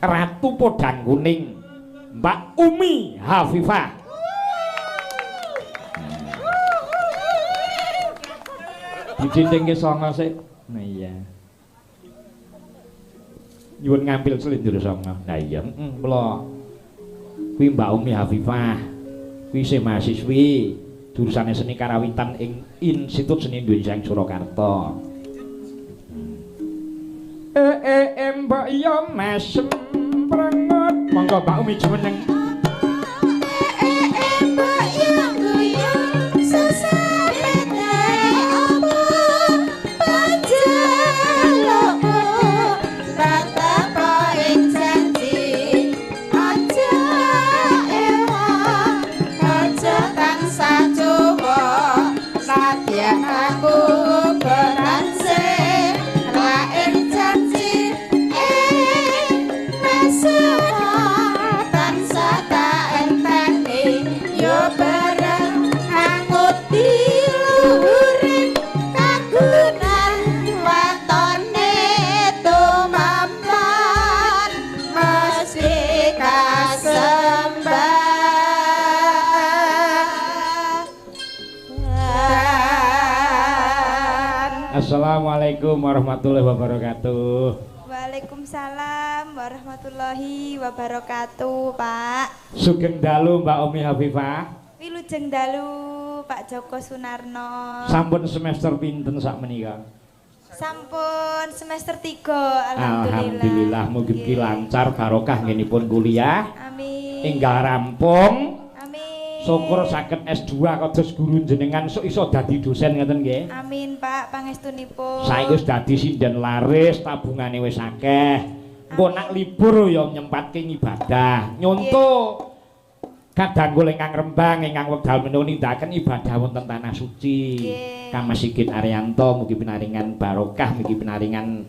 Ratu Podang Kuning Mbak Umi Hafifah. Dicinding ke songo sik. Nah iya. Nyuwun ngambil selindur songo. Nah iya, kula kuwi Mbak Umi Hafifah. Kuwi isih mahasiswi jurusan seni karawitan ing Institut Seni Indonesia ing Surakarta. Mbak yo mesem prengot. Monggo Mbak Umi jumeneng. Mbak yo guyu sesarene apa panjalukmu tetep ing janji aja ewang aja tansah coba nadyan aku beranse ra ing janji tansah tak enteni yo bareng angut diluhuring kagunan watone tumaman mesti kasembah. Assalamualaikum warahmatullahi wabarakatuh. Waalaikumsalam warahmatullahi wabarakatuh, Pak. Sugeng dalu Mbak Umi Hafifah. Wilujeng dalu Pak Joko Sunarno. Sampun semester pinten sak menika? Sampun semester 3, alhamdulillah. Alhamdulillah mugi lancar barokah ngenipun kuliah. Amin. Enggal rampung. Amin. Syukur saged S2 kados guru jenengan sok iso dadi dosen ngoten nggih. Amin, Pak, pangestunipun. Saiki wis dadi sinden laris, tabungane wis akeh. Engko nak libur ya nyempatke ibadah. Nyonto kadang kula ingkang Rembang ingkang wekdal menawa nindakaken ibadah wonten tanah suci. Kang Sigit Ariyanto mugi pinaringan barokah, mugi pinaringan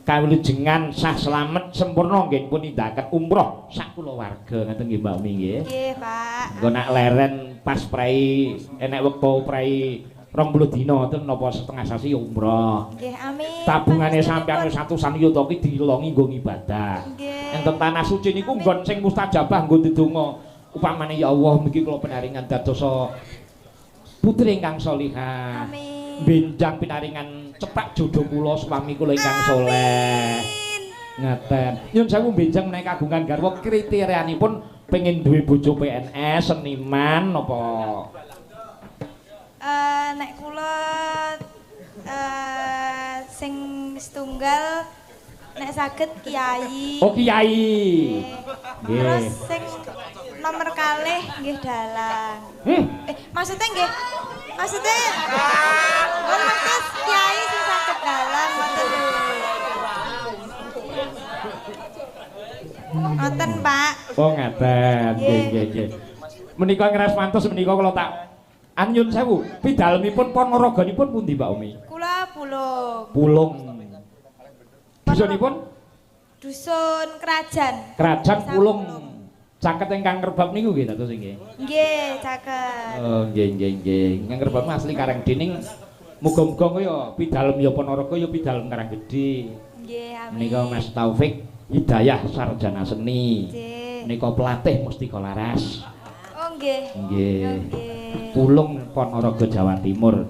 kawilujengan sah slamet sempurna nggih pun nindakaken umroh sak kulawarga ngoten nggih Mbak Umi nggih. Nggih, Pak. Engko nak leren pas prei enek wektu prei 20 dina ten napa setengah sasi umroh. Nggih, amin. Tabungane sampeyan wis atusan yuta ki dilongi nggo ibadah. Nggih. Enten tanah suci niku nggon sing mustajabah nggo ndedonga. Upamane ya Allah mungkin kula pinaringan dadosa putri ingkang salihah. Amin. Benjang pinaringan cepak jodoh kula suami kula ingkang saleh. Ngaten. Nyun sewu benjang menawi kagungan garwa kriterianipun pengen duwe bojo PNS seniman napa? Nek kula sing setunggal nek saged kiai. Oh kiai. Nggih. Terus sing nomor kalih nggih dalang. Maksudnya nggih. Maksudnya maksud kiai sing saged dalang ngoten lho. Ngoten, Pak. Oh ngaten. Nggih nggih. Menika ngeras mantos menika kula tak anyun sewu. Pidalemipun Ponoroganipun pundi Mbak Umi? Kula Pulung. Pulung. Dusunipun? Dusun Krajan. Krajan Pulung. Caket ingkang Ngerbab niku nggih dados nggih. Nggih, caket. Oh nggih nggih nggih. Ingkang Ngerbab asli Karangdening. Muga-muga kaya pidalem ya Ponorogo ya pidalem Karanggedhe. Nggih, amin. Menika Mas Taufik Hidayah sarjana seni. Nggih. Menika pelatih Mustika Laras. Oh nggih. Nggih. Nggih. Pulung Ponorogo Jawa Timur.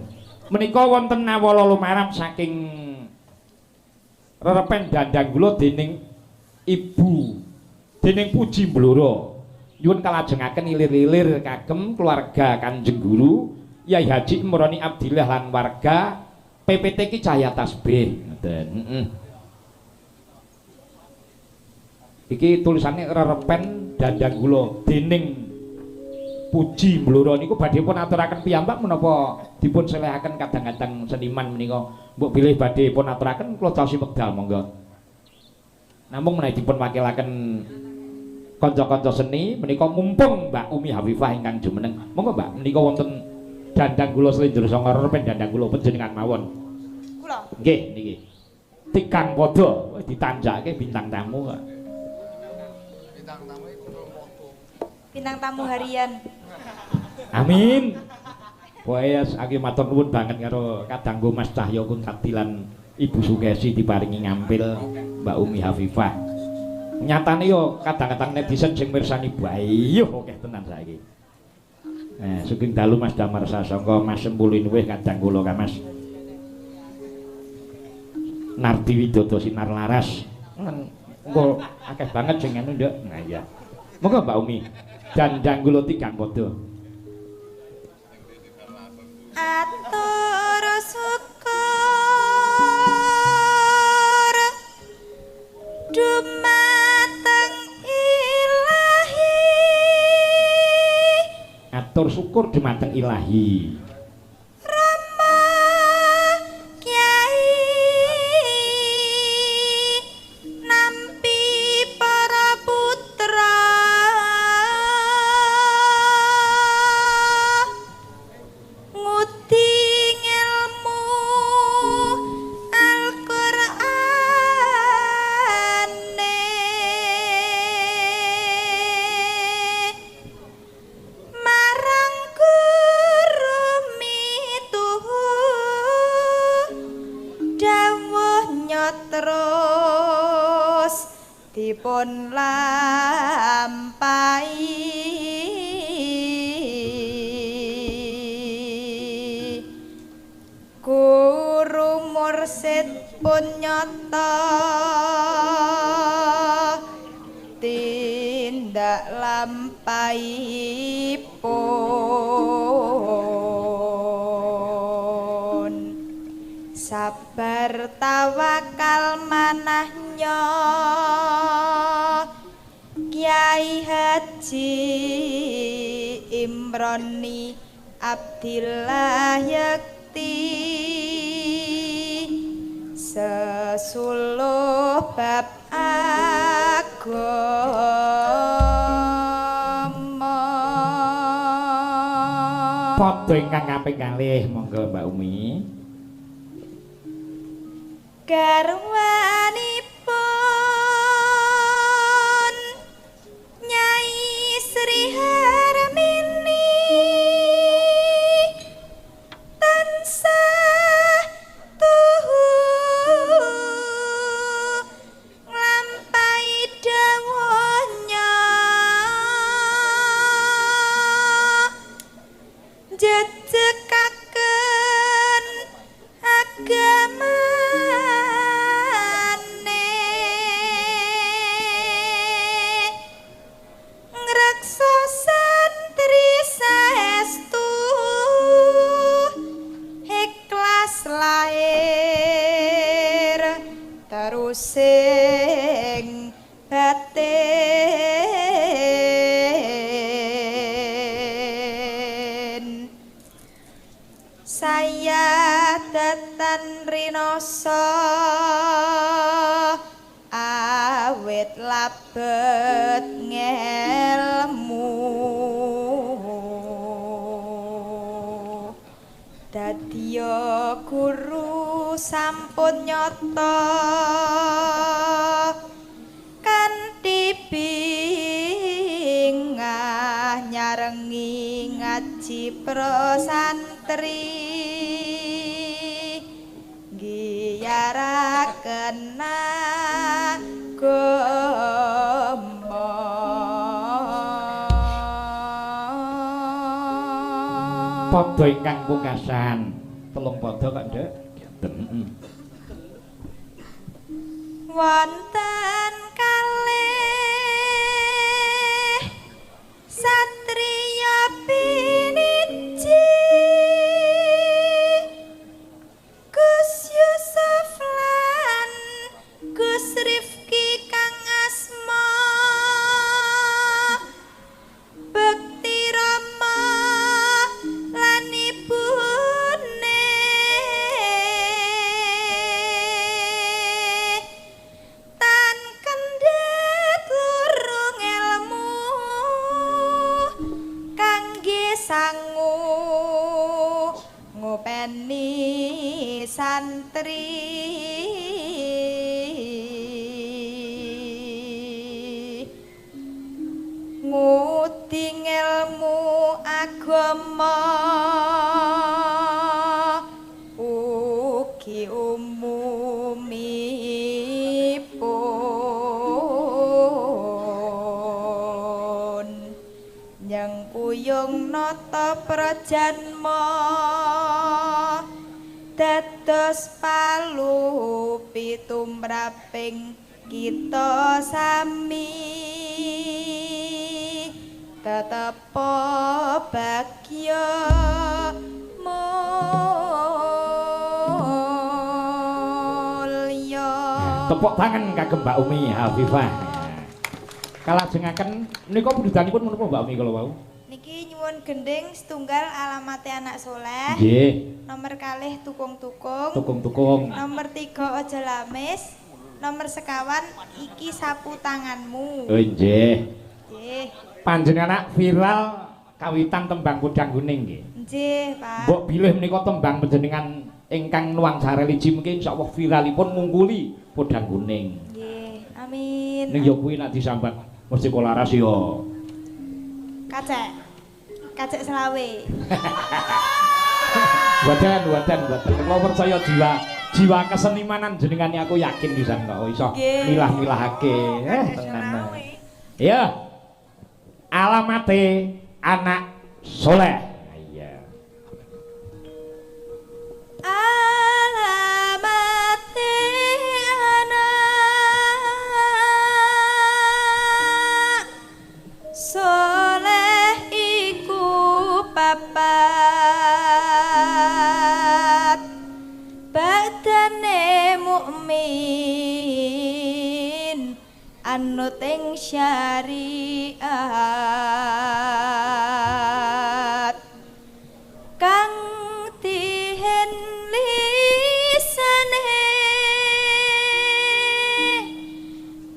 Menika wonten nawala lumaram saking rerepen Dandang kula dening Ibu dening Puji Blora. Nyuwun kalajengaken ilir-ilir kagem keluarga Kanjeng Guru Yai Haji Imroni Abdillah lan warga PPT Ki Cahya Tasbih ngoten. Iki tulisannya rerepen Dandang kula dening Puji Blora niku badhe pun aturaken piyambak menapa dipun selehaken kadang-kadang seniman menika mbok bilih badhe pun aturaken kula taosi wekdal monggo. Namung menawi dipun wakilaken kanca-kanca seni menika mumpung Mbak Umi Hafifah ingkang jumeneng. Monggo Mbak menika wonten Dandang kula Slendra Sanga repen Dandang kula panjenengan mawon. Kula. Nggih niki. Tikang padha ditanjake bintang tamu kok. Bintang tamu harian. Amin. Pokoke aki matur nuwun banget karo kadangku Mas Cahya Kuntadi lan Ibu Sugesti diparingi ngampil Mbak Umi Hafifah. Nyatane yo kadang-kadang netizen sing mirsani bayuh akeh tenan saiki. Sugeng dalu Mas Damar Sasongko Mas Sempulin weh kadang kula ka Mas. Nardi Widodo Sinar Laras. Engko akeh banget sing anu nduk. Nah iya. Monggo Mbak Umi. Dandang kula tigang padha. Atur syukur dumateng Ilahi. Atur syukur dumateng Ilahi. Rama Kyai nampi para putra ngudi ilmu Al-Qur'ane marang guru mituhu dawuhnya terus dipun lampahi guru mursid pun nyata tindak lampaihipun sabar tawakal manahnya Kyai Haji Imroni Abdillah Yakti sesuluh bab agama. Padha ingkang kaping kalih monggo Mbak Umi. Garwanipun Nyai Sri Harmini tansah tuhu nglampahi dawuhnya jejekaken agamane ngreksa santri saestu ikhlas lahir terusing batin saya datan rinoso awit labet ngelmu dadiya guru sampun nyata kanthi bingah nyarengi ngaji prosantri giyaraken agama Padha ingkang pungkasan telung padha kok Nduk. Ngeten. wonten kalih satriya piniji Gus Yusuf lan Gus Rifki kang asma Bekti Rama lan ibune tan kendhet lurung ilmu kangge sangu ngopeni santri nguding ilmu agama ugi umumipun duyung nata prajanma dados palu pitumraping kita sami tetepo bagya mulya. Tepuk tangan kagem Mbak Umi Hafifah. Kalajengaken menika budhudanipun menapa Mbak Umi kala wau? Niki nyuwun gending setunggal alamate anak soleh. Nggih. Nomor kalih tukung-tukung. Tukung-tukung. Nomor 3 aja lamis. Nomor sekawan iki sapu tanganmu. Oh nggih. Nggih. Panjenengan viral kawitan tembang Podang Kuning nggih. Nggih, Pak. Mbok bilih menika tembang panjenengan ingkang nuangsa religi mungkin insyaallah viralipun ngungkuli Podang Kuning. Nggih, amin. Ning yo kuwi nek disambat mesti kolaras yo. Kacek. Kacek selawe. Boten. Kula percaya jiwa kesenimanan jenengane aku yakin pisan kok iso milah-milahake. Tenan. Ya. Alamate anak soleh. Iya. Alamate anak soleh iku papat badane mukmin anut ing syariat kang dihen lisane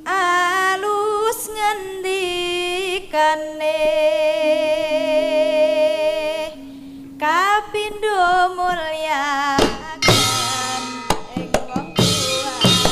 alus ngendikane kapindo mulyakan ing wong tuane.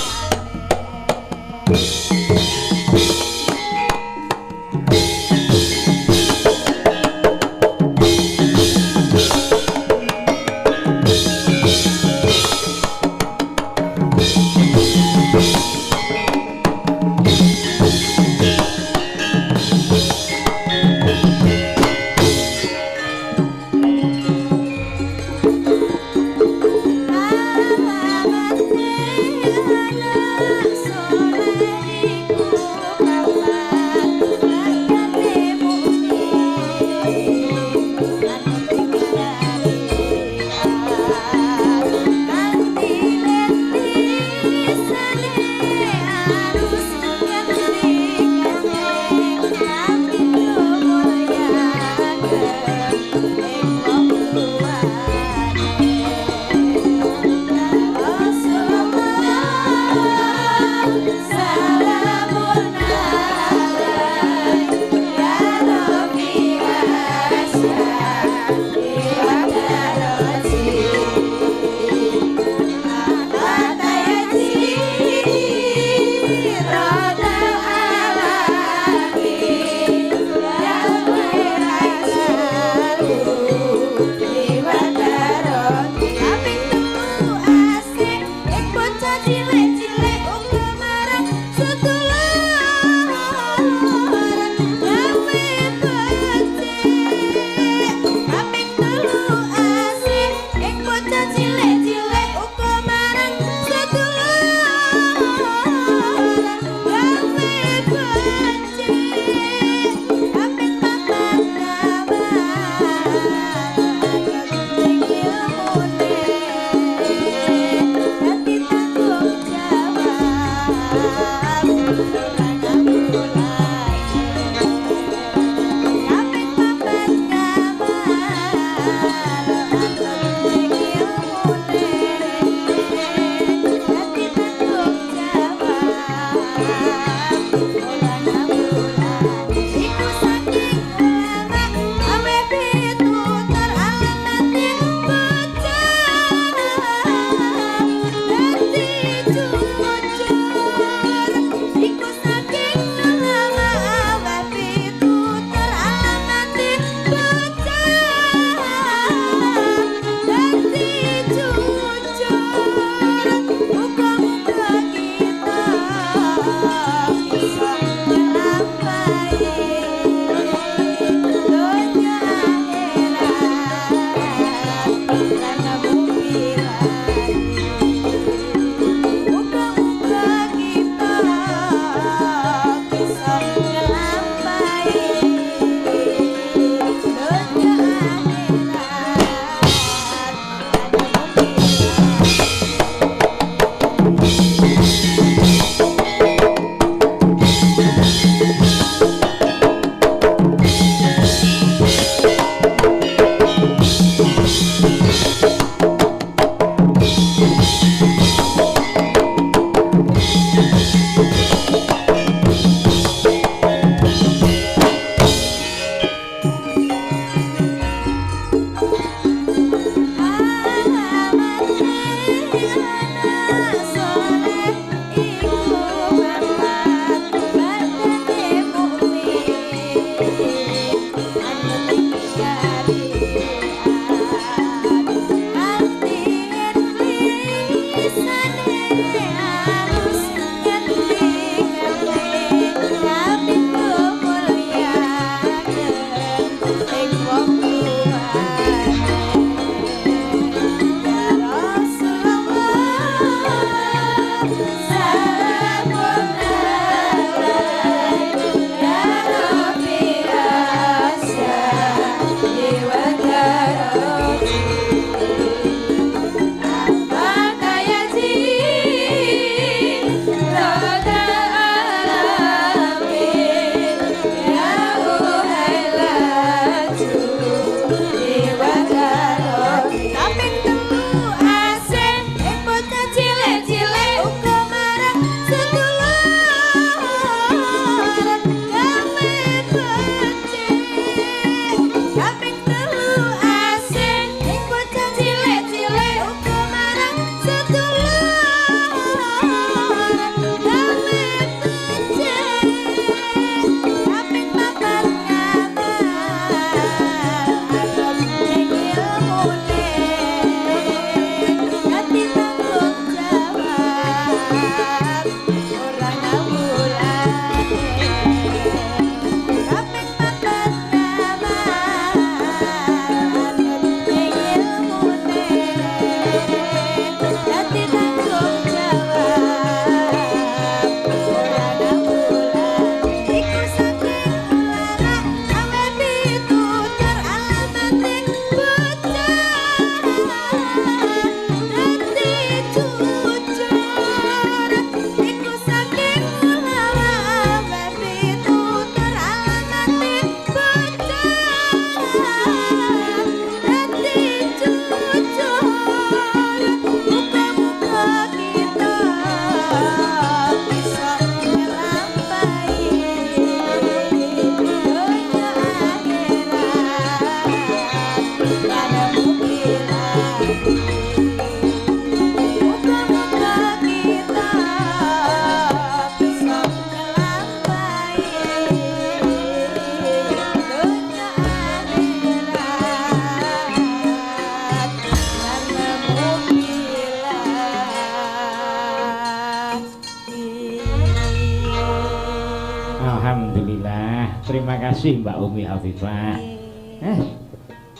Alhamdulillah. Terima kasih Mbak Umi Hafifah.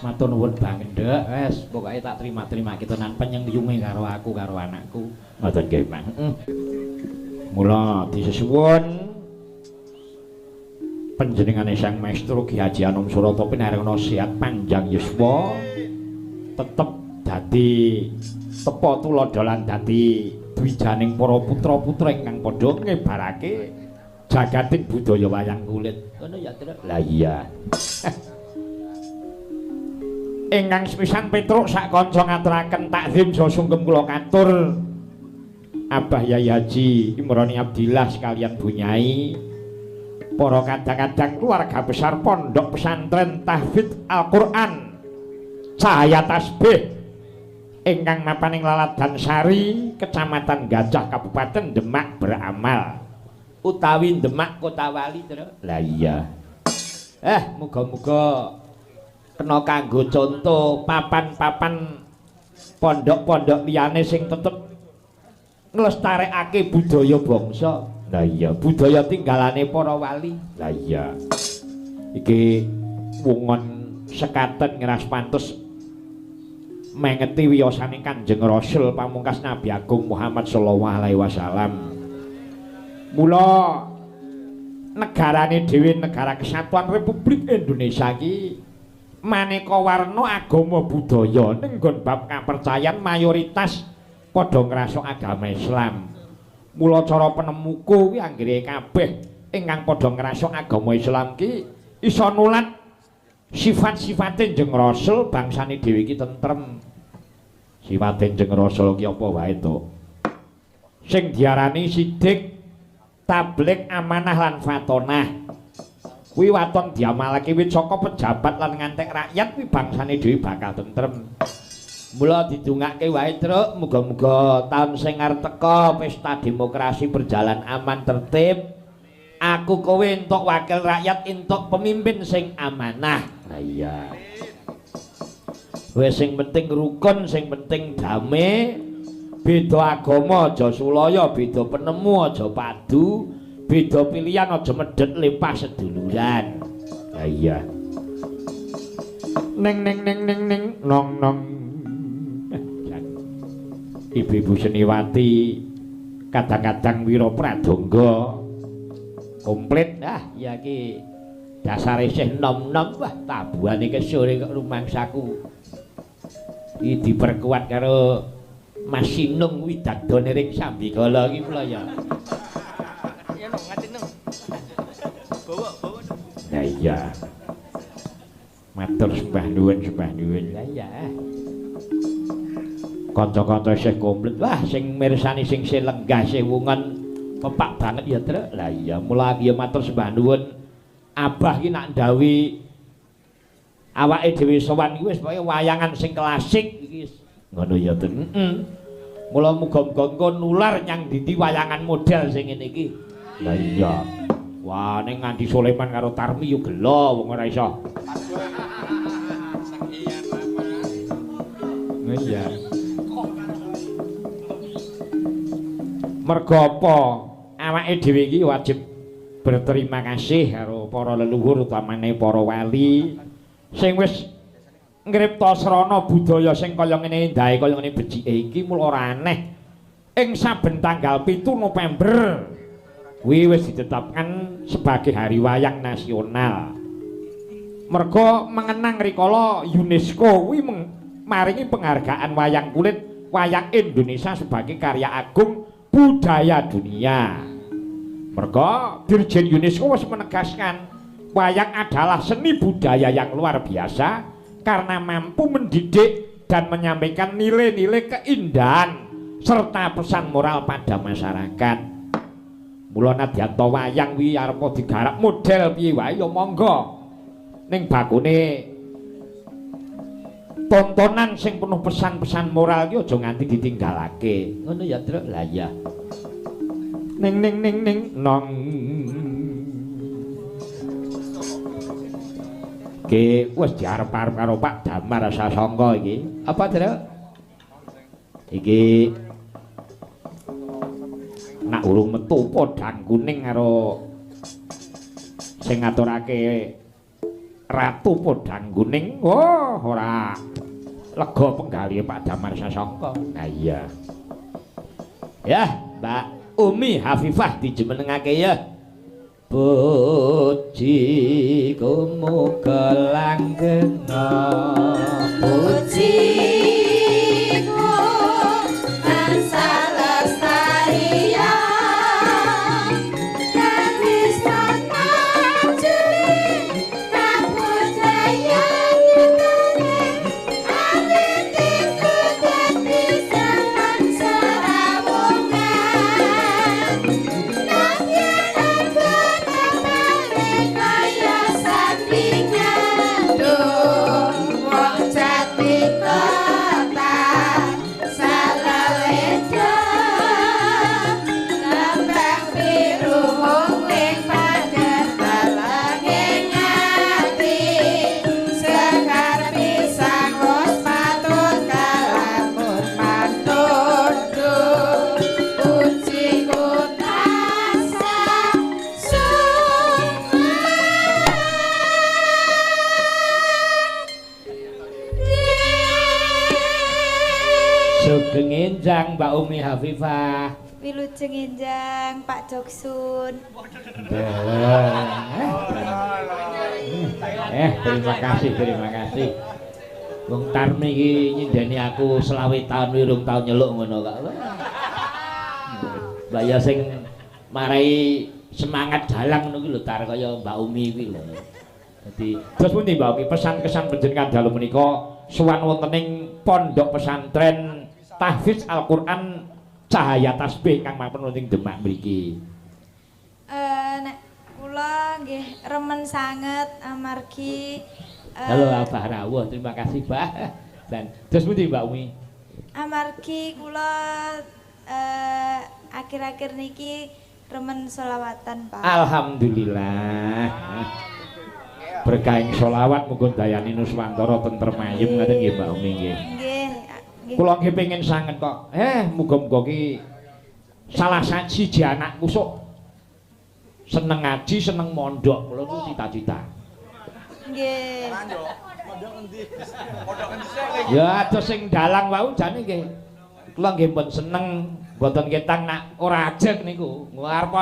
Matur nuwun banget, Nduk. Wes, pokoke tak terima-terima kita nan penyengyunge karo aku karo anakku. Ngoten nggih, Mang. Mula disuwun panjenengane Sang Maestro Ki Haji Anom Surata pinaringna sehat panjang yuswa tetep dadi tepa tuladha lan dadi dwijaning para putra-putra ingkang padha ngebarake jagating budaya wayang kulit. Ngono ya, Tru. Lah iya. Ingkang sepisan Petruk sak kanca ngaturaken takzim saha sungkem kula katur Abah Yai Haji Imroni Abdillah sekalian Bunyai, para kadang-kadang keluarga besar Pondok Pesantren Tahfidz Al-Qur'an Cahaya Tasbih ingkang mapan ing Laladan Sari, Kecamatan Gajah, Kabupaten Demak beramal utawi Demak Kota Wali, Tru. Lah iya. Muga-muga kena kanggo contoh papan-papan pondok-pondok liyane sing tetep nglestarekake budaya bangsa. Lah iya, budaya tinggalane para wali. Lah iya. Iki wungon sekaten ngeras pantes mengeti wiyosane Kanjeng Rasul pamungkas Nabi Agung Muhammad sallallahu alaihi wasallam. Mula negarane dhewe negara kesatuan Republik Indonesia iki maneka warna agama budaya ning nggon bab kapercayan mayoritas padha ngrasuk agama Islam. Mula cara penemuku kuwi anggere kabeh ingkang padha ngrasuk agama Islam ki iso nulat sifat-sifate Kanjeng Rasul bangsane dhewe iki tentrem. Sifate Kanjeng Rasul ki apa wae to? Sing diarani sidik, tabligh, amanah lan fatonah. Kuwi waton diamalake wit saka pejabat lan ngantek rakyat kuwi bangsane dhewe bakal tentrem. Mula didongake wae, Truk, muga-muga taun sing arep teka pesta demokrasi berjalan aman tertib. Aku kowe entuk wakil rakyat, entuk pemimpin sing amanah. Lah iya. Wis sing penting rukun, sing penting damai. Beda agama aja sulaya, beda penemu aja padu, beda pilihan aja medhet lempah seduluran. Lah iya. Neng nong nong. Ibu-ibu Seniwati kadang-kadang Wira Pradangga komplit. Ya ki dasare isih nom-nom. Wah, tabuhane kesore kok rumangsaku iki diperkuat karo Mas Sinung Widadane ring Sambigala iki pula ya. Ya nang ngati nang. Bawa. Lah iya. Matur sembah nuwun. Lah iya. Kanca-kanca isih komplit. Wah, sing mirsani sing lenggah sing wungan pepak banget ya, Tru. Lah iya, mula ya matur sembah nuwun. Abah ki nak ndhawuhi awake dhewe sowan iki wis pokoke wayangan sing klasik iki. Ngono ya, Tru. Mula muga-muga engko nular nyang ndi wayangan model sing ngene iki. Lah iya. Wah, ning nganti Sulaiman karo Tarmi yo gelo wong ora iso. Iya. Mergo apa awake dhewe iki wajib berterima kasih karo para leluhur utamane para wali sing wis ngripta srana budaya sing kaya ngene ndae kaya ngene becike iki mul ora aneh ing saben tanggal 7 November kuwi wis ditetapkan sebagai hari wayang nasional. Mergo mengenang rikala UNESCO kuwi maringi penghargaan wayang kulit wayang Indonesia sebagai karya agung budaya dunia. Mergo Dirjen UNESCO wis menegaskan wayang adalah seni budaya yang luar biasa karena mampu mendidik dan menyampaikan nilai-nilai keindahan serta pesan moral pada masyarakat. Mula nadyanto wayang kuwi arep digarap model piye wae ya monggo. Ning bakune tontonan sing penuh pesan-pesan moral ki aja nganti ditinggalake. Ngono ya, Tru. Lah iya. Ning nong. Ki wis diarep-arep karo Pak Damar Sasongko iki. Apa, Tru? Iki nak urung metu podang kuning karo sing ngaturake Ratu Podangkuning. Oh, ora lega penggali Pak Damar Sasongko. Nah iya. Ya, Mbak Umi Hafifah dijumenengake ya. Pujiku muga langgena. Pujiku tansah lestarian dan bisa maju kabudayan nyatane alitiku dadi zaman serawungan nang yen aku nambah kaya sandingan duh wong jati kota salaledo lambang biru mungling pager talange ngati sekar pisang wis patut kalamun mantun duh pujiku tansah Sugeng enjang Mbak Umi Hafifah. Wilujeng enjang Pak Joksun. Terima kasih, terima kasih. Wong Tarmi iki nyindeni aku 20 tahun wirung tahun nyeluk ngono kok. Mbak ya sing marai semangat dalang ngono ki lho Tar kaya Mbak Umi kuwi lho. Dadi terus pundi Mbak Umi pesan-kesan panjenengan dalu menika sowan wonten ing pondok pesantren Tahfiz Al-Qur'an Cahaya Tasbih kang mampun wonten ing Demak mriki. Nek kula nggih remen sanget amargi Halo Abah Rawuh, terima kasih Mbak. Dan terus pundi Mbak Umi? amargi kula akhir-akhir niki remen selawatan Pak. Alhamdulillah. Berkah ing selawat muga dayani Nuswantara tentrem ayem ngoten nggih Mbak Umi nggih. Nggih. Kula nggih pengin sanget kok. Muga-muga ki salah siji anakku sok seneng ngaji, seneng mondok. Kula ku cita-cita. Nggih. Ya atus sing dalang wau jane nggih. Kula nggih pun seneng mboten ketang nak ora ajeg niku. Arep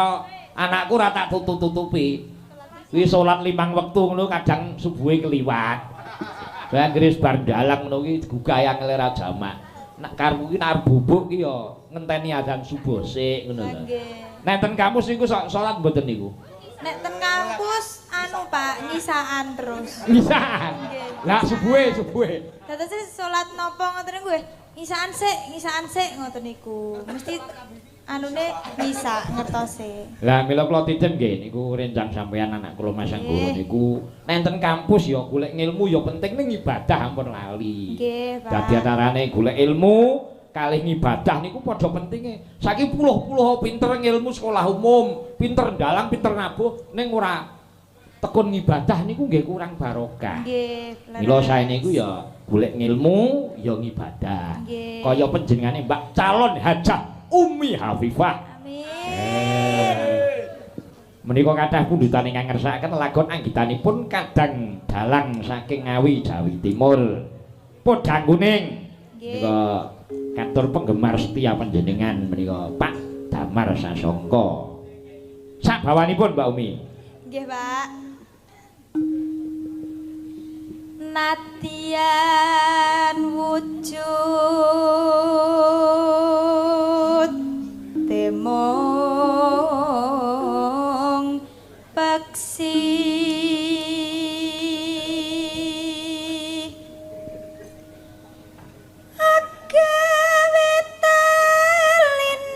anakku ora tak tutup-tutupi. Kuwi salat 5 wektu ngono kadang subuhe keliwat. Lah ngris bar dalang ngono ki gugayang lera jamak. Nak karepku ki arep bubuk ki ya ngenteni azan subuh sik ngono lho. Nggih. Nek ten kampus niku salat mboten niku. Nek ten kampus anu Pak nyisaan terus. Nyisaan. Nggih. Lah subuhe. Dados salat napa ngoten niku nggih. Nyisaan sik ngoten niku. Mesti anune bisa ngertose. Lah mila kula titip nggih niku rencang sampeyan anak kula Mas Anggoro niku nenten kampus ya golek ilmu ya penting ning ibadah ampun lali. Nggih, Pak. Dadi antarane golek ilmu kalih ibadah niku padha pentinge. Saiki puluh-puluh pinter ilmu sekolah umum, pinter dalang, pinter nabuh ning ora tekun ibadah niku nggih kurang barokah. Nggih. Mila sae niku ya golek ilmu ya ngibadah. Nggih. Kaya panjenengane Mbak calon hajah Umi Hafifah. Amin. Menika kathah pundhutan ingkang ngersakaken lagon anggitanipun kadang dalang saking Ngawi Jawi Timur. Podangkuning. Menika katur penggemar setia panjenengan menika Pak Damar Sasongko. Sak bawanipun Mbak Umi. Nggih, Pak. Nadyan wujud temong peksi agawe talining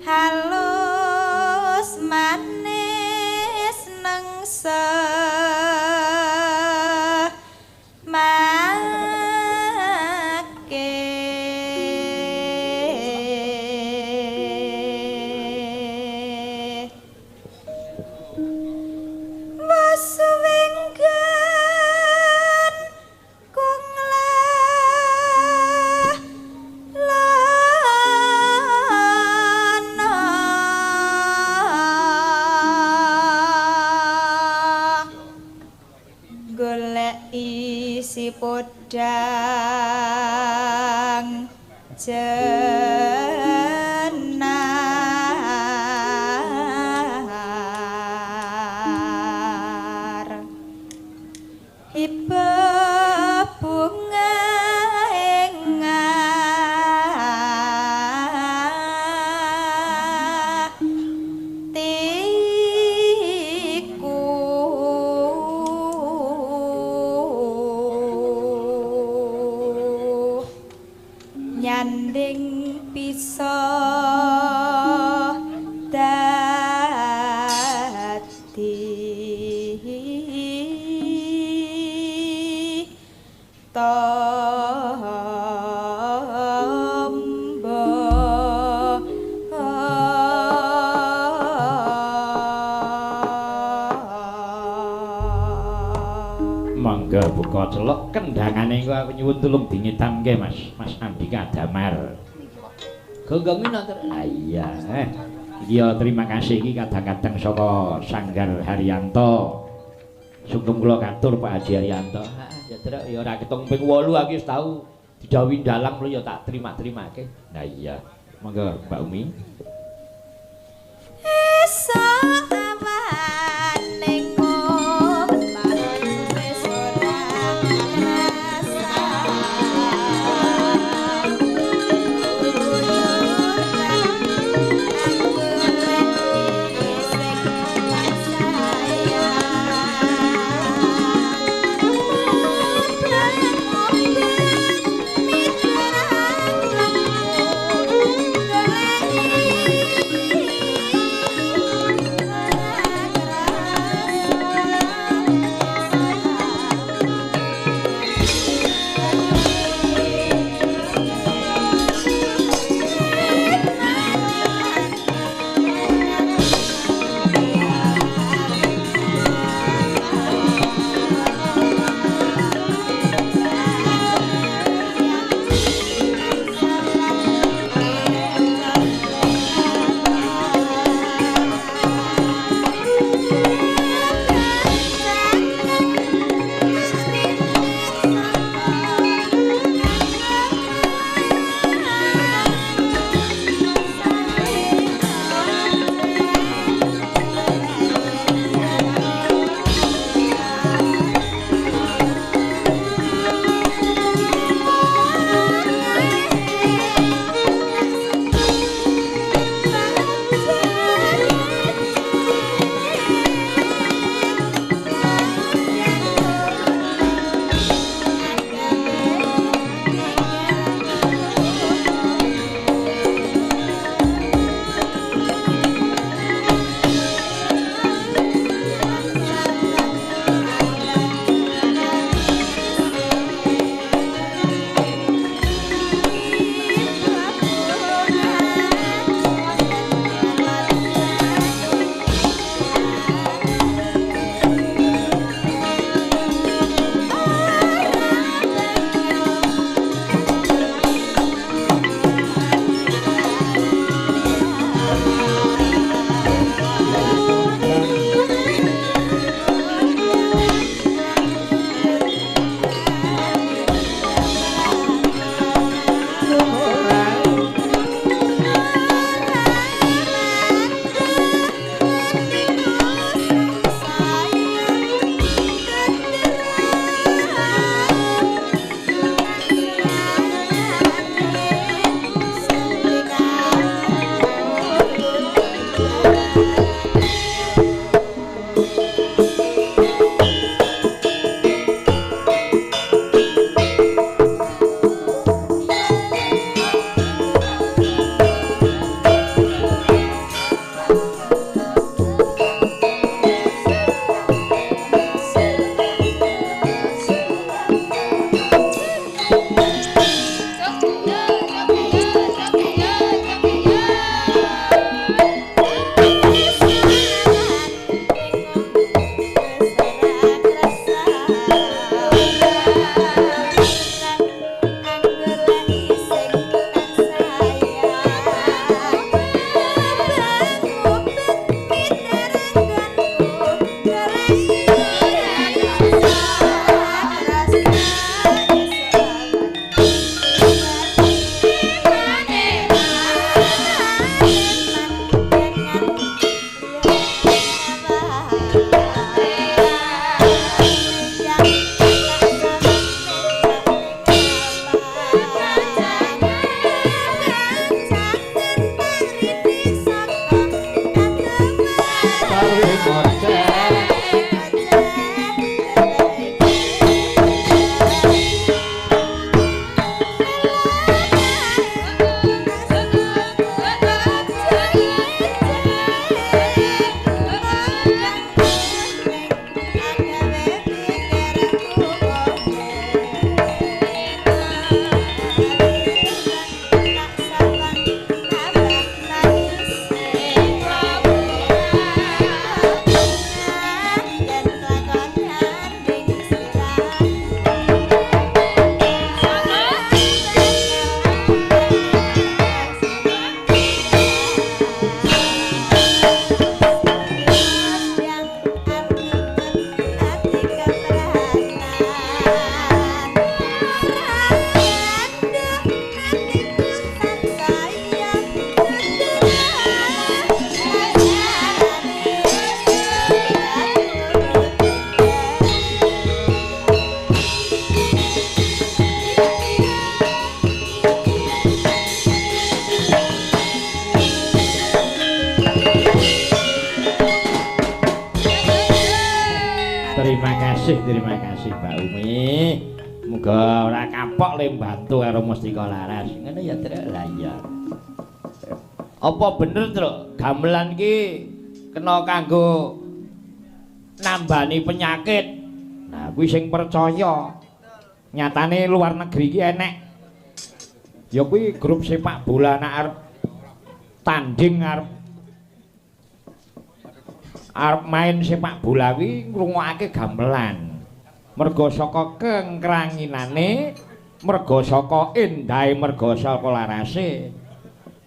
halus manis nengse si podang jenar iba bunga nyanding bisa dadi mangga buka celok kendangane engko aku nyuwun tulung dingitamke Mas Andika Damar. Gonggo minatur. Lah iya. Iki ya terima kasih iki kadang-kadang saka Sanggar Haryanto. Sugeng kula katur Pak Haji Haryanto. Ya trek ya ora ketung ping 8 aku wis tau didhawuhi dalang lho ya tak terima-terimake. Nah iya. Monggo Mbak Umi. esok awane ngomong wis ora rasa Muga ora kapok le mbantu karo Mustika Laras. Ngene ya, Truk. Lah iya. Apa bener, Truk? Gamelan ki kena kanggo nambani penyakit. Nah, kuwi sing percaya. Nyatane luar negeri ki enek. Ya kuwi grup sepak bola anak arep tanding arep main sepak bola kuwi ngrungokake gamelan. Merga saka kengkranginane, merga saka endahe, merga saka larase.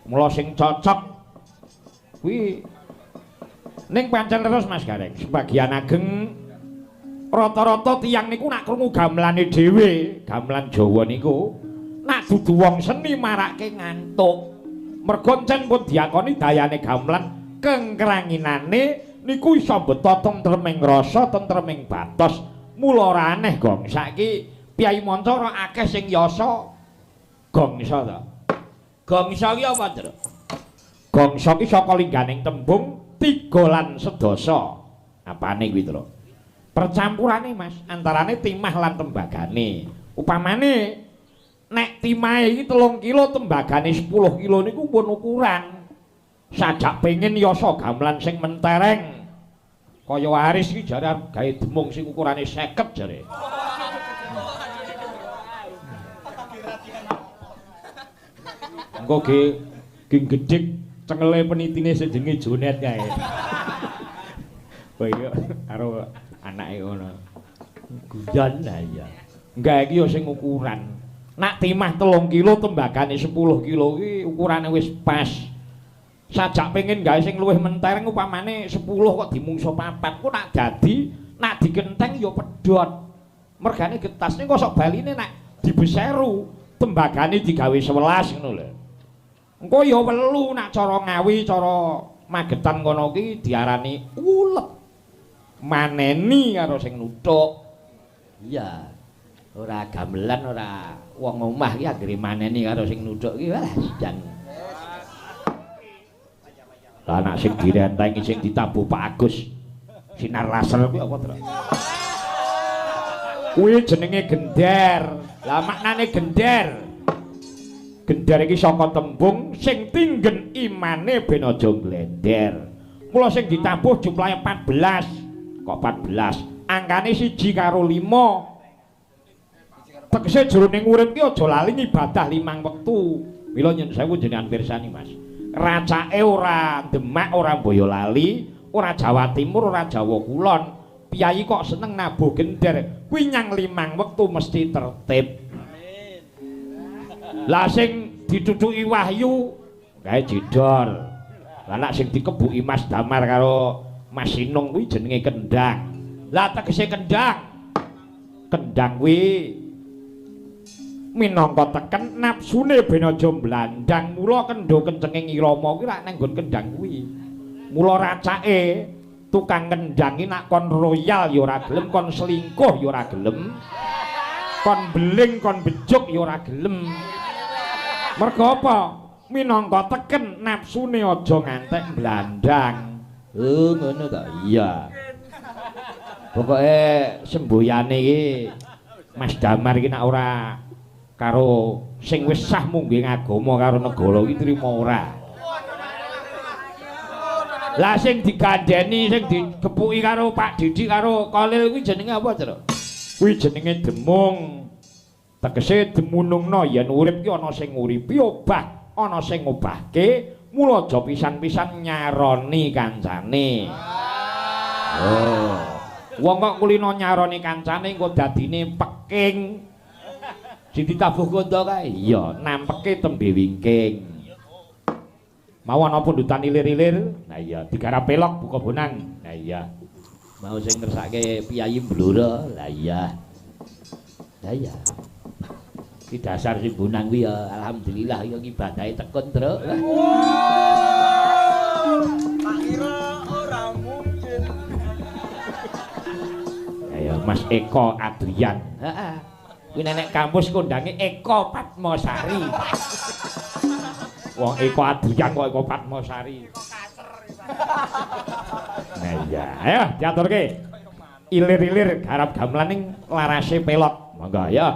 Mula sing cocok kuwi ning pancen terus Mas Gareng. Sebagian ageng rata-rata tiyang niku nak krungu gamelane dhewe, gamelan Jawa niku, nak dudu wong seni marake ngantuk. Merga encen pun diakoni dayane gamelan kengkranginane niku iso mbeta tentreming rasa, tentreming batos. Mula ora aneh gong saiki piyai manca akeh sing yasa gongsa to. Gongsa ki apa, Tru? Gongsa ki saka lingganing tembung 3 lan 11. Apane kuwi, Tru? Percampurane, Mas, antarane timah lan tembagane. Upamane nek timahe iki 3 kilo, tembagane 10 kilo niku pun ukuran. Sajak pengen yasa gamelan sing mentereng. Kaya Aris iki jare arep gawe demung sing ukurane 50 jare. Engko ge gedhek cengele penitine sedenge Jonet kae. Kowe yo karo anake ngono. Gundan lah ya. Enggak iki yo sing ukuran. Nak timah 3 kilo tembagane 10 kilo iki ukurane wis pas. Sajak pengen gawe sing luwih mentereng upamane 10 kok dimungso 4 ku nak dadi nak digenteng ya pedhot. Mergane getas ning kok sok baline nak dibeseru tembagane digawe 11 ngono lho. Engko ya welu nak cara ngawi cara magetan kono ki diarani ulet. Maneni karo sing nuthuk. Iya. Ora gamelan ora wong omah ki anggere maneni karo sing nuthuk ki wah jan. Lah anak sing direntengi sing ditabuh Pak Agus sinar laser kuwi apa, Tru? Kuwi jenenge gender. Lah maknane gender. Gender iki saka tembung sing tinggen imane ben aja glender. Mula sing ditabuh jumlahe 14. Kok 14? Angkane 1 karo 5. Tegese jroning urip ki aja lali ibadah 5 wektu. Mila nyun sewu jenengan pirsani, Mas. Racake ora Demak, ora Boyolali, ora Jawa Timur, ora Jawa Kulon. Piyai kok seneng nabuh gender. Kuwi nyang 5 wektu mesti tertib. Amin. Lah sing ditutuki wahyu gawe jedor. Lah nek sing dikebuki Mas Damar karo Mas Sinung kuwi jenenge kendang. Lah tegese kendang. Kendang kuwi minangka teken nafsune ben aja blandang. Mula kendho kencenge irama kuwi rak nang nggon kendang kuwi. Mula racake tukang kendang iki nak kon royal ya ora gelem, kon selingkuh ya ora gelem, kon beling kon bejuk ya ora gelem. Mergo apa? Minangka teken nafsune aja ngantek blandang. Oh ngono to. Iya. Pokoke semboyane iki Mas Damar iki nek ora karo sing wis sah mungging agama karo negara iki trima ora. Lah sing digandeni sing digepuki karo Pak Didi karo Kolil kuwi jenenge apa, Tru? Kuwi jenenge demung. Tegese demunungna yen urip ki ana sing nguripi obah, ana sing ngobahke, mula aja pisan-pisan nyaroni kancane. Oh. Wong kok kulino nyaroni kancane engko dadine peking. Ditabuh kondo kae. Iya, nampeke tembe wingking. Mau ana pundutan ilir-ilir. Nah iya, digarap pelok buka bonang. Nah iya. Mau sing ngersake piyayi blora. Lah iya. Lah iya. Ki dasar sing bonang kuwi ya alhamdulillah ya ibadahe tekun, Truk. Tak kira ora mungkin. Ya Mas Eko Adrian. Heeh. Kuwi nenek kampus kondange Eko Patmosari. Wong Eko Adrian kok Eko Patmosari. Nah iya, ayo diaturke. Ilir-ilir garap gamelan ning larase pelok. Mangga ya.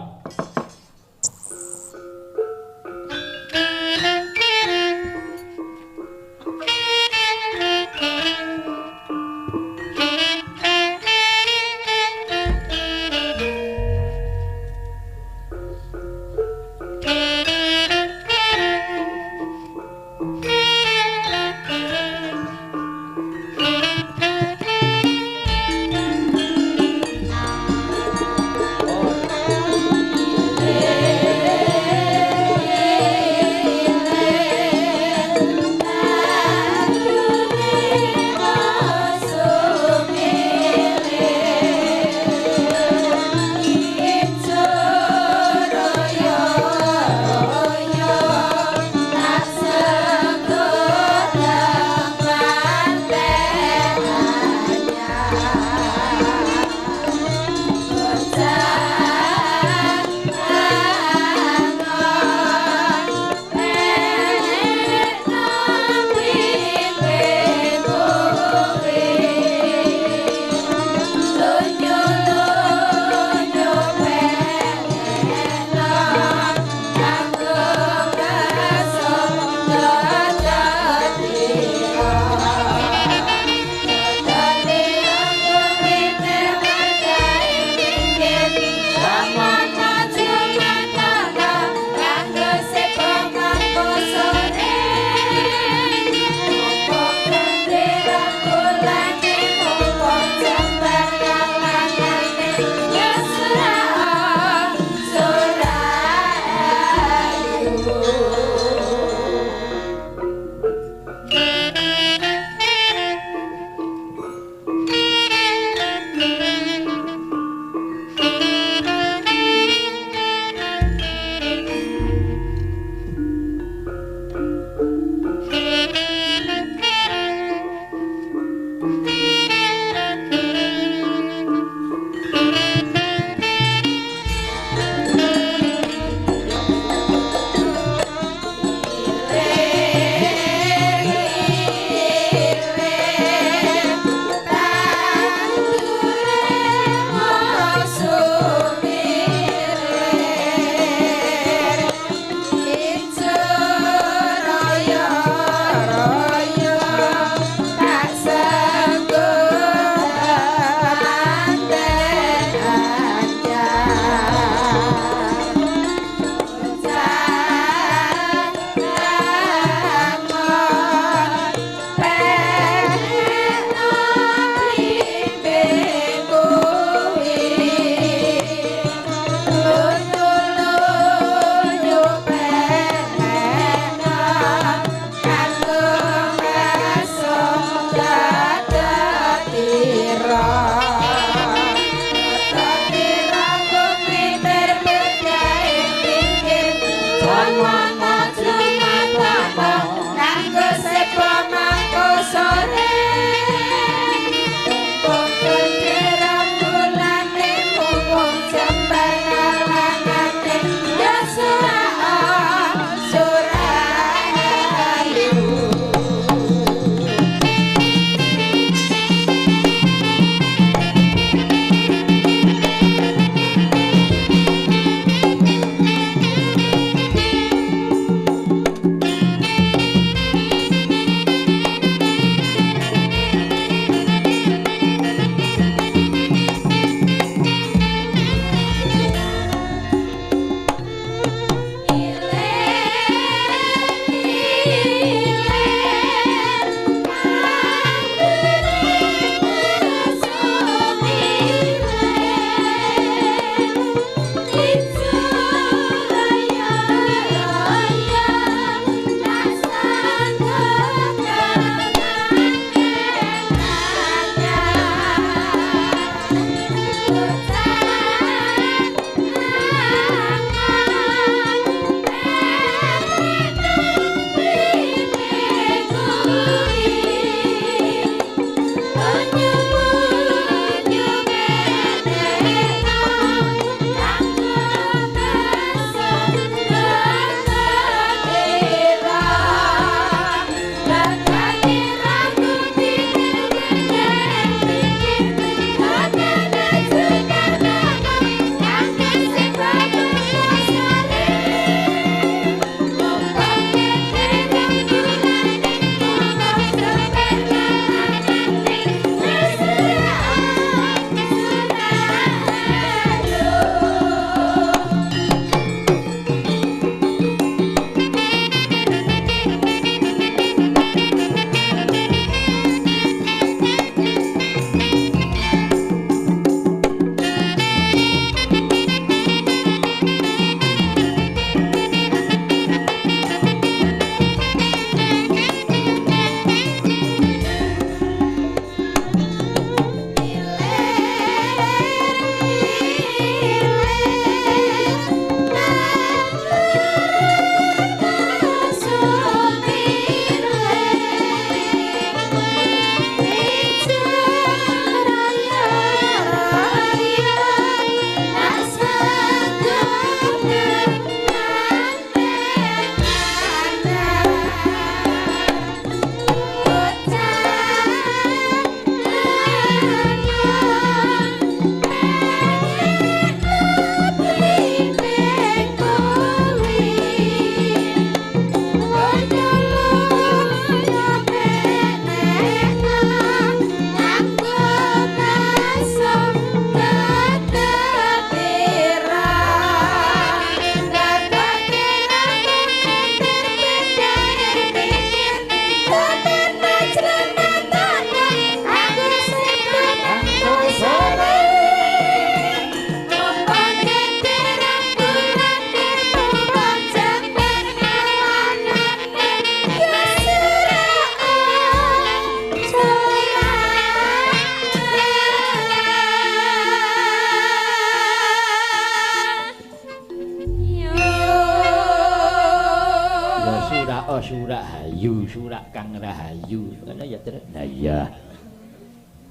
Oh Surahayu, Surak kang rahayu. Ngono ya, Tru. Lah iya.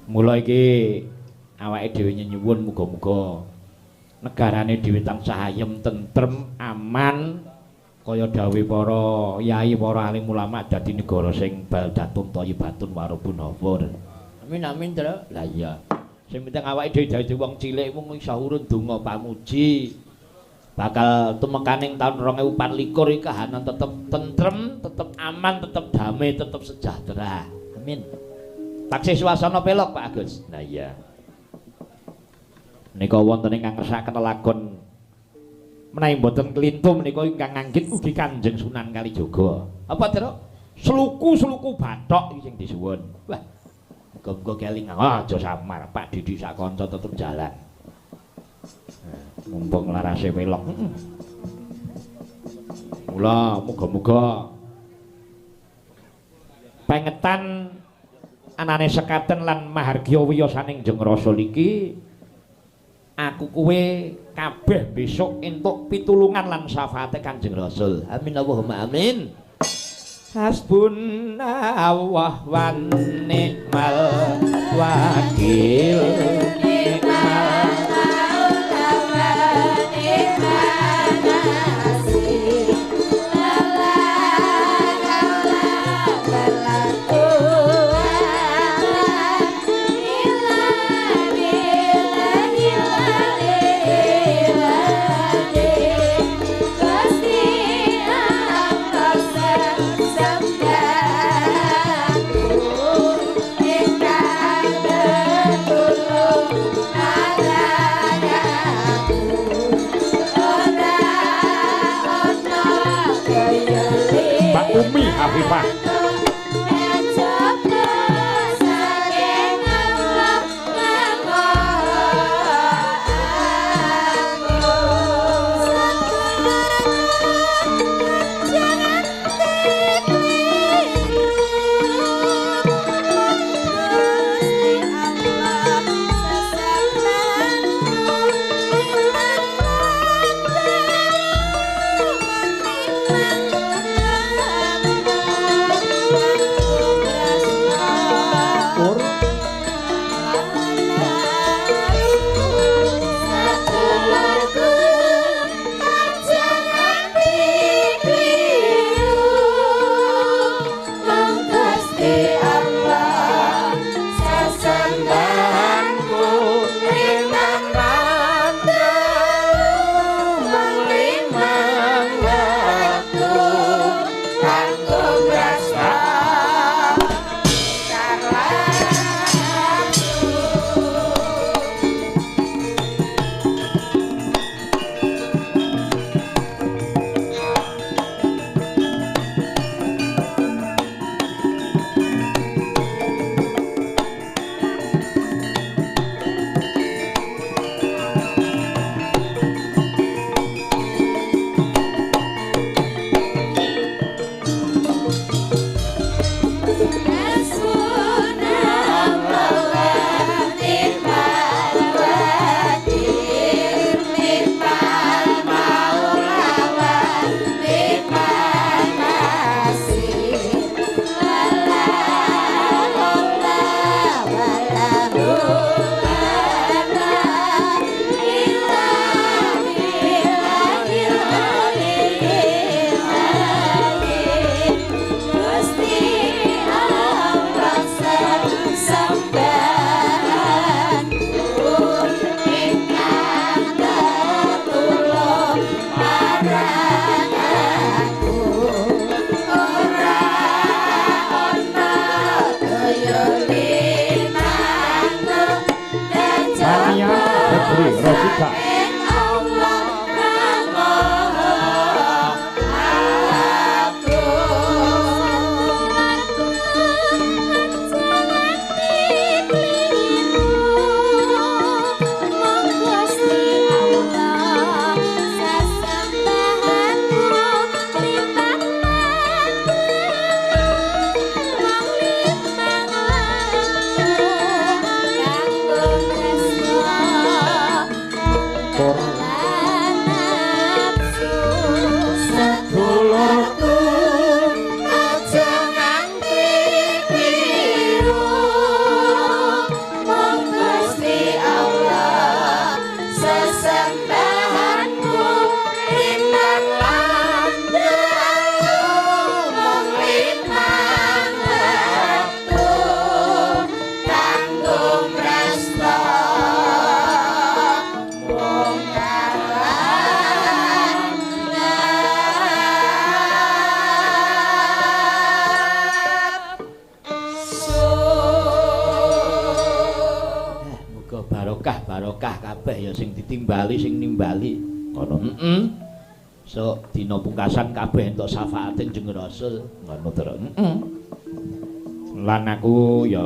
Mula iki awake dhewe nyuwun muga-muga negarane dhewe tansah ayem, tentrem, aman kaya dawuh para yai, para alim ulama dadi negara sing baldatun thayyibatun warabun ghafur. Amin amin, Tru. Lah iya. Sing penting awake dhewe dadi wong cilik mung iso urun donga pamuji. Bakal tumekaning taun 2024 iki kahanan tetep tentrem, tetep aman, tetep damai, tetep sejahtera. Amin. Taksih swasana pelok Pak Agus. Nah iya. Menika wonten ingkang ngersakaken lelagon menawi mboten kelintu menika ingkang nganggit ugi Kanjeng Sunan Kalijaga. Apa, Tru? Sluku-sluku bathok iki sing disuwun. Wah. Muga-muga kelingan aja samar, Pak Didi sak kanca tetep jalan. Mumpung larase pelok. Mula muga-muga pengetan anane sekaten lan mahargya wiyosaning Jeng Rasul iki aku kowe kabeh besok entuk pitulungan lan syafaate Kanjeng Rasul. Amin Allahumma amin. Hasbunallah wa ni'mal wakil. Umi Hafifah. kabeh ya sing ditimbali sing nimbali ngono. So dina pungkasan kabeh entuk syafaatin jeung Rasul ngono terus. Lan aku ya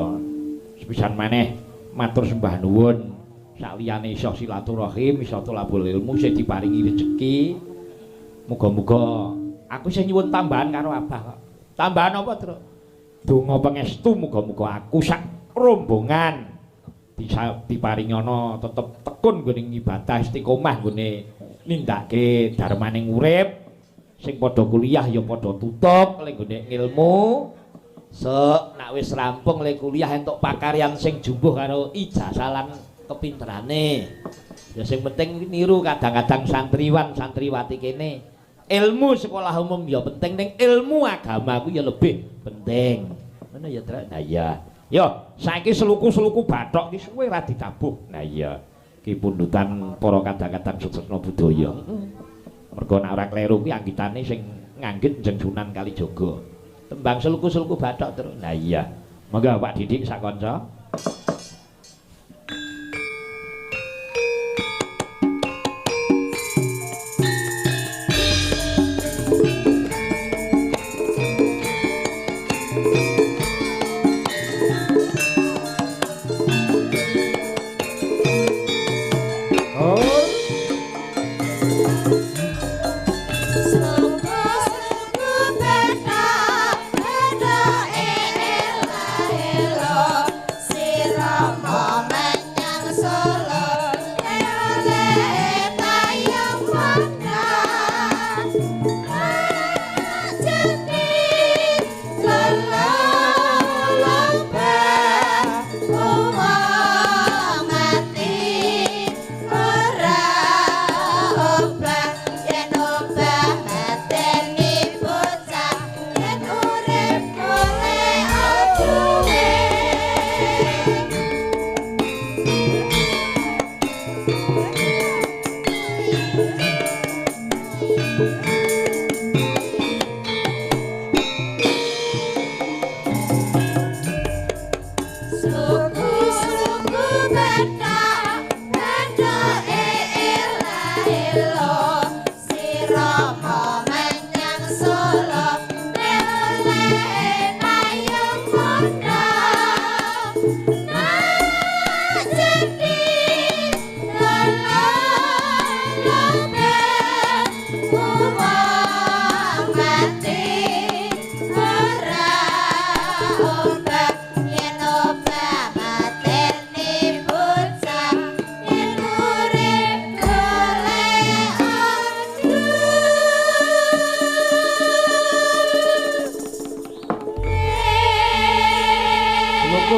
sepisan maneh matur sembah nuwun sakliyane iso silaturahim iso tolabul ilmu sing diparingi rezeki. Muga-muga aku sing nyuwun tambahan karo Abah kok. Tambahan apa, Tru? Donga pangestu muga-muga aku sak rombongan diparingi ana tetep tekun nggone ibadah istiqomah nggone nindakake darmaning urip sing padha kuliah ya padha tutup lek nggone ilmu sok nek wis rampung lek kuliah entuk pakaryan sing jumbuh karo ijazah lan kepinterane ya sing penting niru kadang-kadang santriwan santriwati kene ilmu sekolah umum ya penting ning ilmu agama ku ya lebih penting ngono ya Tru. Nah iya yo saiki seluku-seluku bathok iki suwe ra ditabuh. Nah iya ki pundutan para kadang-kadang suksesna budaya. Mergo nek ora kleru kuwi anggitane sing nganggit njeng Sunan Kalijaga. Tembang seluku-seluku bathok terus. Nah iya. Monggo Pak Didik sak kanca.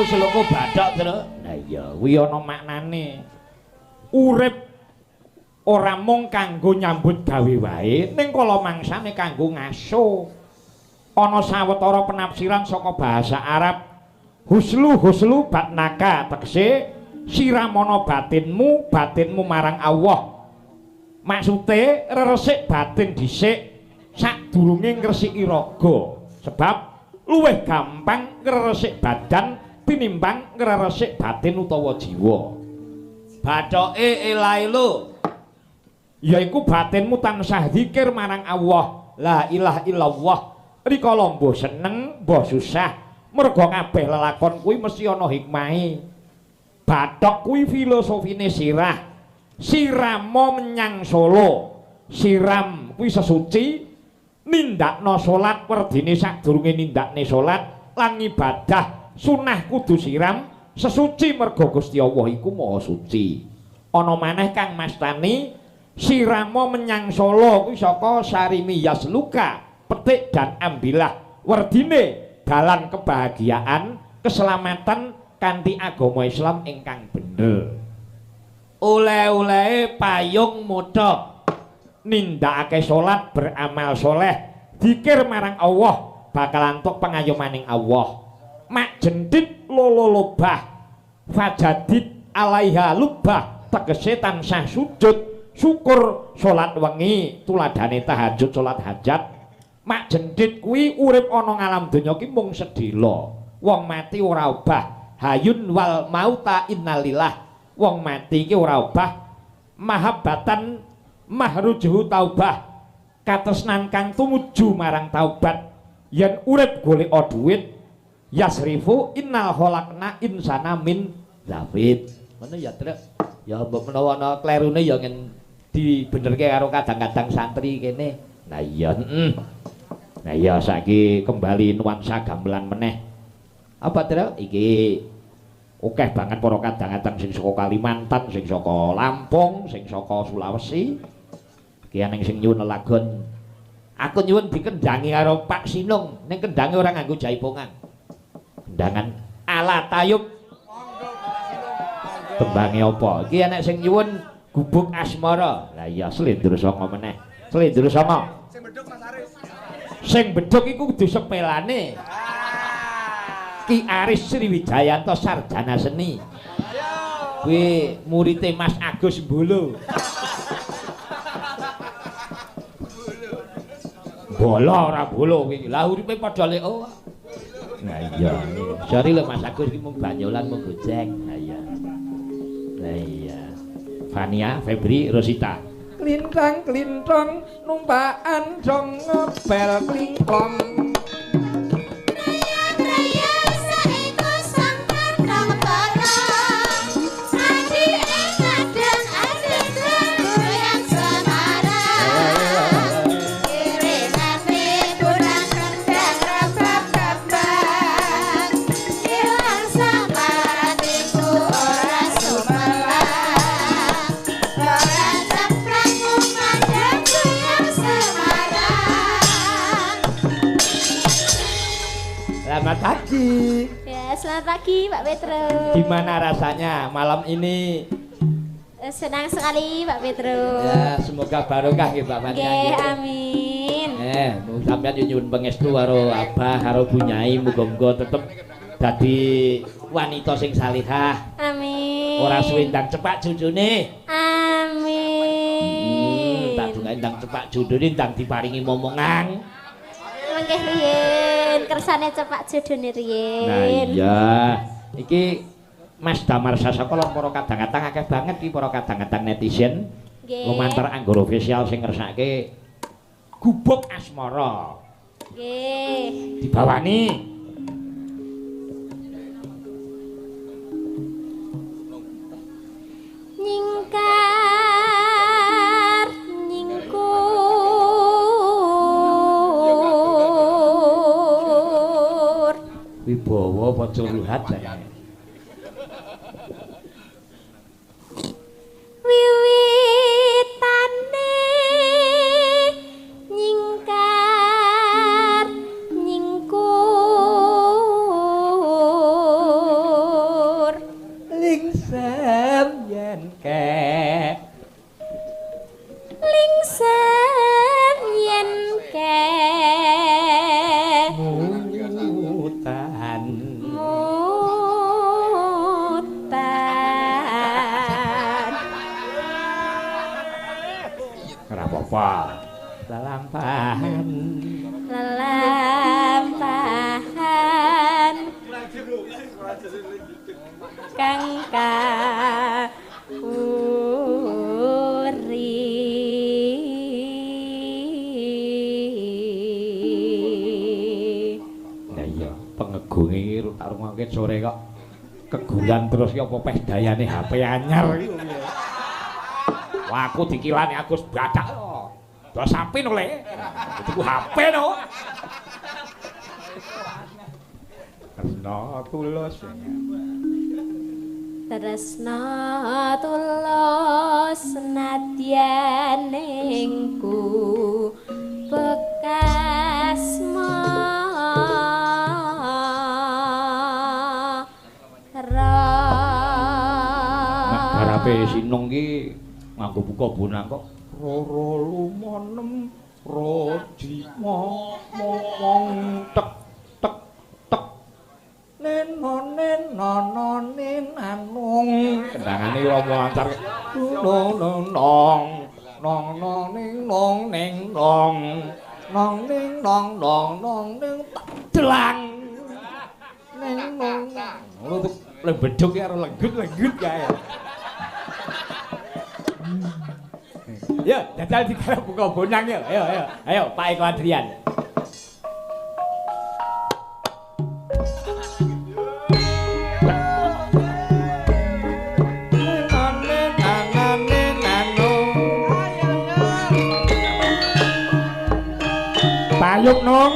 Seloko bathok terus. Nah iya, kuwi ana maknane. Urip ora mung kanggo nyambut gawe wae, ning kala mangsane kanggo ngaso. Ana sawetara penafsiran saka bahasa Arab. Huslu batnaka tegese siramana batinmu, batinmu marang Allah. Maksude resik batin dhisik sadurunge ngresiki raga. Sebab luwih gampang ngresik badan tinimbang ngresik batin utawa jiwa. Bathoke ilailu yaiku batinmu tansah zikir marang Allah. La ilaha illallah. Rikala mbah seneng, mbah susah, mergo kabeh lelakon kuwi mesti ana hikmahe. Bathok kuwi filosofine sirah. Sirama menyang Solo. Siram kuwi sesuci, nindakno salat werdine sadurunge nindakne salat lan ibadah sunah kudu siram sesuci mergo Gusti Allah iku maha suci. Ana maneh kang mastani sirama menyang Solo kuwi saka Sarimi Yasluka, petik dan ambilah werdine dalan kebahagiaan, keselamatan kanthi agama Islam ingkang bener. Oleh-olehe payung modho nindakake salat, beramal soleh, zikir marang Allah, bakal antuk pengayomaning Allah. Mak jendit lolo lobah fajadid alaiha lubah tegese tansah sujud syukur salat wengi tuladane tahajud salat hajat. Mak jendit kuwi urip ana ngalam donya ki mung sedhela wong mati ora obah hayun wal mauta innalillah wong mati iki ora obah mahabbatan mahrujuhu taubah katresnan kang tumuju marang taubat yen urip goleka dhuwit yasrifu innal khalaqna insana min dzafit ngono ya Truk ya mbok menawa ana klerune ya ngen dibenerke karo kadang-kadang santri kene nah iya nah iya saiki kembali nuansa gamelan meneh apa Truk iki akeh banget para kadang-kadang sing saka Kalimantan sing saka Lampung sing saka Sulawesi iki ana sing nyuwun lelagon aku nyuwun dikendangi karo Pak Sinung ning kendange ora nganggo jaipongan kendangan ala tayub tembange apa iki ana sing nyuwun gubuk asmara lah iya Slendra Sanga meneh Slendra Sanga sing bedhug Mas Aris sing bedhug iku kudu sepelane Ki Aris Sriwijayanto sarjana seni kuwi muridé Mas Agus Mbolo bolo ora bolo kuwi lah uripe padha leko nah iya sori lho Mas Agus iki mung banyolan mung gojek nah iya Fania Febri Rosita klintang klintong numpakan jong ngobel klingklong Selamat pagi. Ya, selamat pagi Pak Petro. Gimana rasanya malam ini? Senang sekali Pak Petro. Ya, semoga barokah nggih Mbak Fania. Nggih, amin. Sampeyan nyuwun pangestu karo Abah karo Bu Nyai muga-muga tetep dadi wanita sing salihah. Amin. Ora suwe ndang cepak jujune. Amin. Tak dungae ndang cepak judune ndang diparingi momongan. Mangke riyen kersane cepak jodone riyen. Nah iya, iki Mas Damar Sasaka lan para kadang-kadang akeh banget iki para kadang-kadang netizen. Nggih. Lumantar Anggara Official sing ngersake gubuk asmara. Nggih. Dibawani. Nyingkar nyingkur Wibawa Paca Luhat jane. Wiwitane nyingkar nyingkur Lingsem yen kek lingsem yen kek mutan mutan ora apa-apa lalampahan lelampahan kang kapuri nah iya pengegunge tak rungokne sore kok kegulan terus ki apa peh dayane HP anyar iki wah aku dikilani Agus badak do sapi no le itu HP no Tresna tulus tresna tulus senadyan ningku bekasma Garape Sinung ki nganggo buka bonang kok roro lumonem roji momong tek tek tek nenonen nononin anung kendangane romo antar nong nong nong nong ning nong ning nong nong ning nong nong nong ning delang ning nong ngono tuh lebeduk ya karo lenggut kae Yo, jajal digarap buka bonang yo. Ayo, Pak Eko Adrian. Payung nong.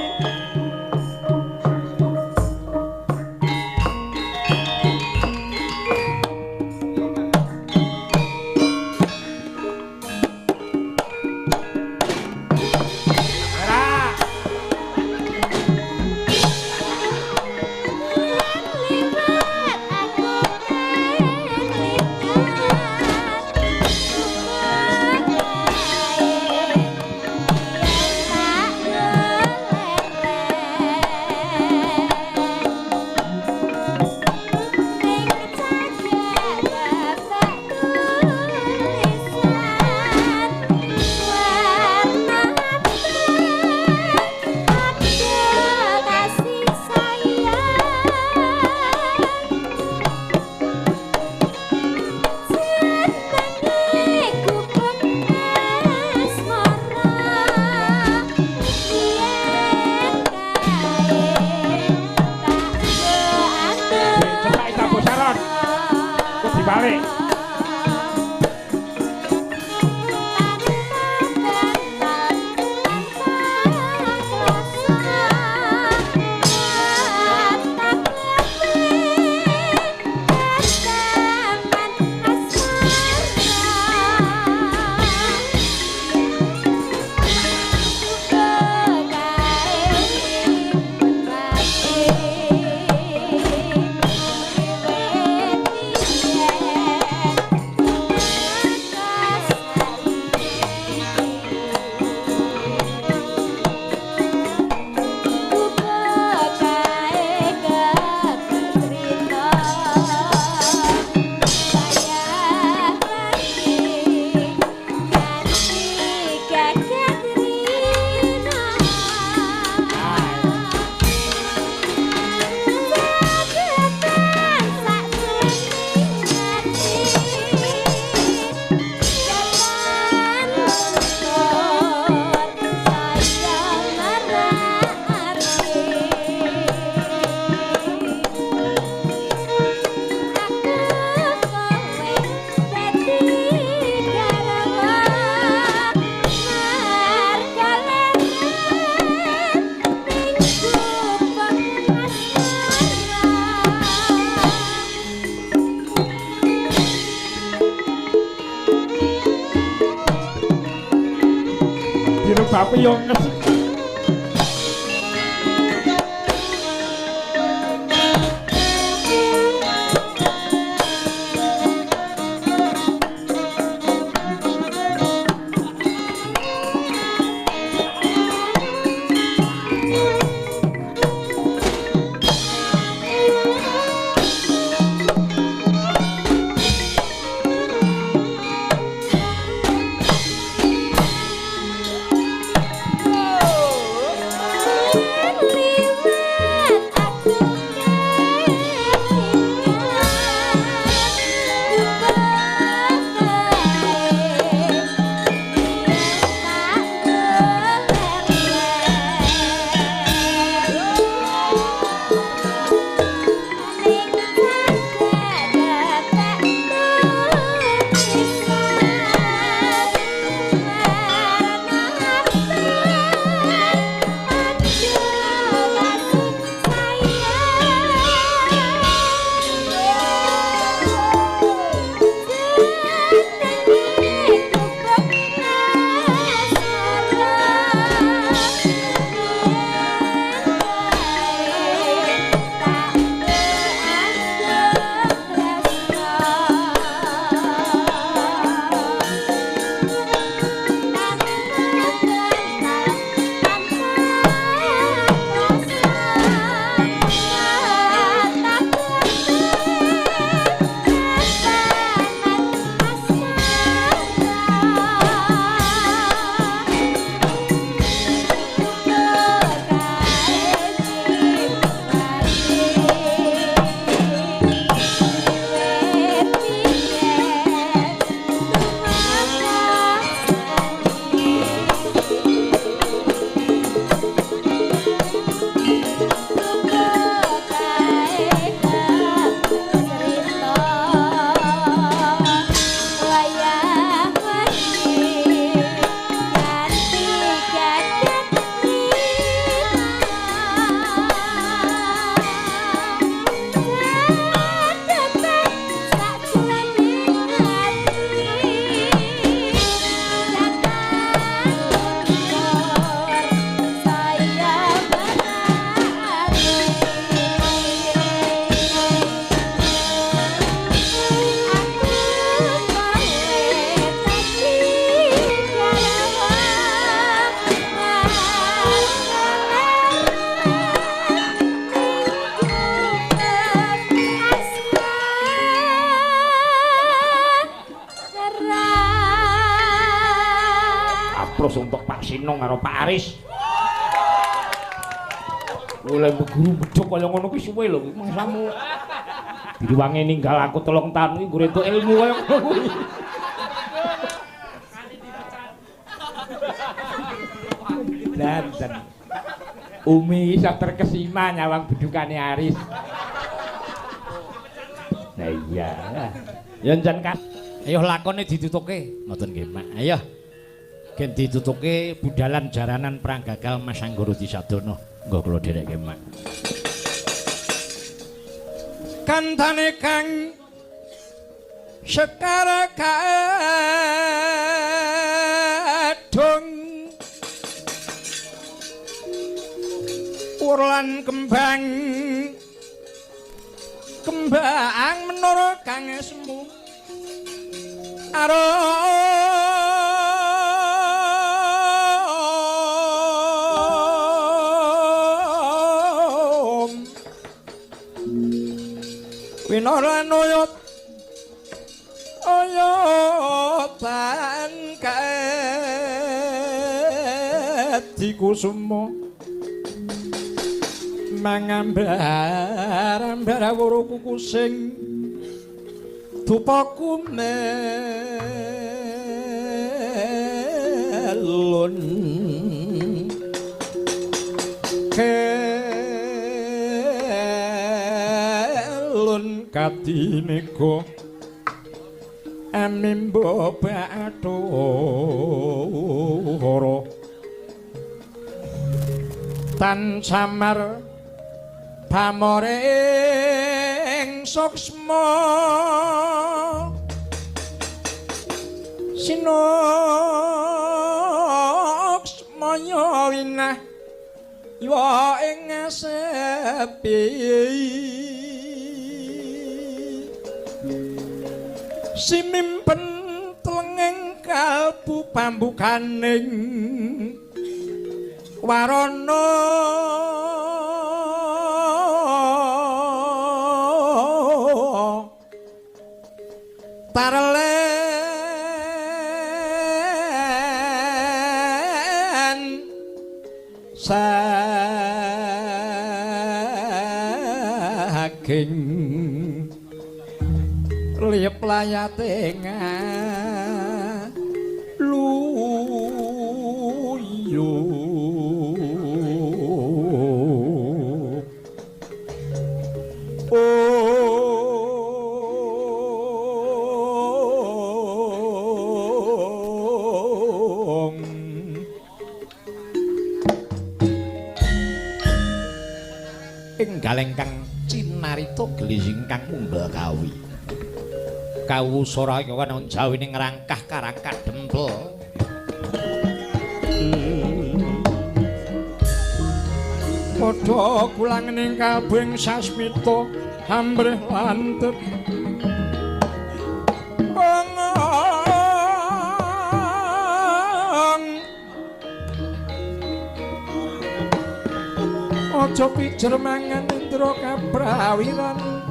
Balik. Tapi yang terus untuk Pak Sinong karo Pak Aris. Oleh guru bedhok kaya ngono kuwi suwe lho mangsamu. Diwangi ninggal aku 3 tahun iki nggo entuk ilmu kaya ngono kuwi. Dan Umi iso terkesima nyawang bedukane Aris. Nah iya. Ya njen kan. Ayo lakone ditutuke. Ngoten nggih, Mak. Ayo. Gen ditutuke budalan jaranan perang gagal Mas Anggara Disadono. Nggo kula dherekke, Mak. Kantane kang Sekar kadung Urlan kembang menara kang semu arom winoran oyotan kaetiku sumo mangambar woro kuku sing dupaku melun kelun katineko amimbo bathara tan samar pamoreng suksma sinoksmaya winah ya ing sepi simimpen tlenging kalbu pambukaning warana tarlen saking liep layate luyu enggal ingkang cinarita glising kang mumbal kawi kawusara kawan jawining rangkah karangkat dempel padha kulangening kabeh sasmita ambrih lantep aja pijer mangan indra kaprawiran